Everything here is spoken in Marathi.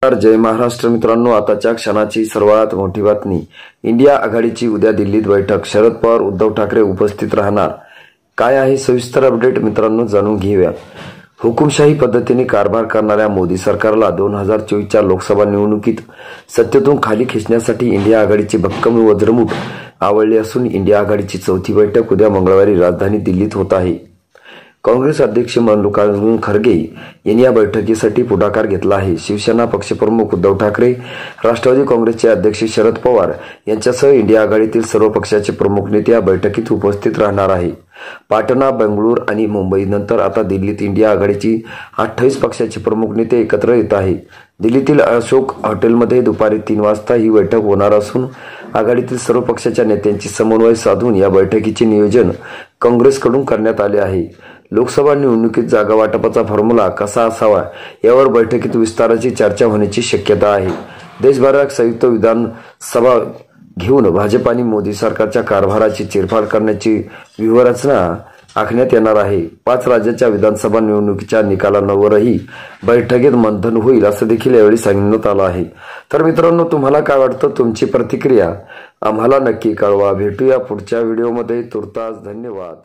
जय महाराष्ट्र मित्रांनो, आताच्या क्षणाची सर्वात मोठी बातमी। इंडिया आघाडीची उद्या दिल्लीत बैठक, शरद पवार उद्धव ठाकरे उपस्थित राहणार। काय आहे सविस्तर अपडेट मित्रांनो, जाणून घेऊया। हुकुमशाही पद्धतीने कारभार करणाऱ्या मोदी सरकारला 2024च्या लोकसभा निवडणुकीत सत्तेतून खाली खेचण्यासाठी इंडिया आघाडीची भक्कम वज्रमुठ आवळली असून इंडिया आघाडीची चौथी बैठक उद्या मंगळवारी राजधानी दिल्लीत होत आहे। काँग्रेस अध्यक्ष मल्लिकार्जुन खरगे यांनी या बैठकीसाठी पुढाकार घेतला आहे। शिवसेना पक्षप्रमुख उद्धव ठाकरे, राष्ट्रवादी काँग्रेसचे अध्यक्ष शरद पवार यांच्यासह इंडिया आघाडीतील सर्व पक्षाचे प्रमुख नेते या बैठकीत उपस्थित राहणार आहे। पाटणा, बेंगळूर आणि मुंबई नंतर आता दिल्लीत इंडिया आघाडीची 28 पक्षाचे प्रमुख नेते एकत्र येत आहेत। दिल्लीतील अशोक हॉटेलमध्ये दुपारी 3 वाजता ही बैठक होणार असून आघाडीतील सर्व पक्षाच्या नेत्यांची समन्वय साधून या बैठकीचे नियोजन काँग्रेसकडून करण्यात आले आहे। लोकसभा निवडणुकीत जागा वाटपाचा फॉर्म्युला कसा असावा यावर बैठकीत विस्ताराची चर्चा होण्याची शक्यता आहे। देशभरात संयुक्त विधानसभा घेऊन भाजप आणि मोदी सरकारच्या कारभाराची चिरफाड करण्याची व्यूहरचना आखण्यात येणार आहे। 5 राज्याच्या विधानसभा निवडणुकीच्या निकालांवरही बैठकीत मंथन होईल असं देखील यावेळी सांगण्यात आलं आहे। तर मित्रांनो, तुम्हाला काय वाटतं? तुमची प्रतिक्रिया आम्हाला नक्की कळवा। भेटूया पुढच्या व्हिडिओमध्ये। तुर्तास धन्यवाद।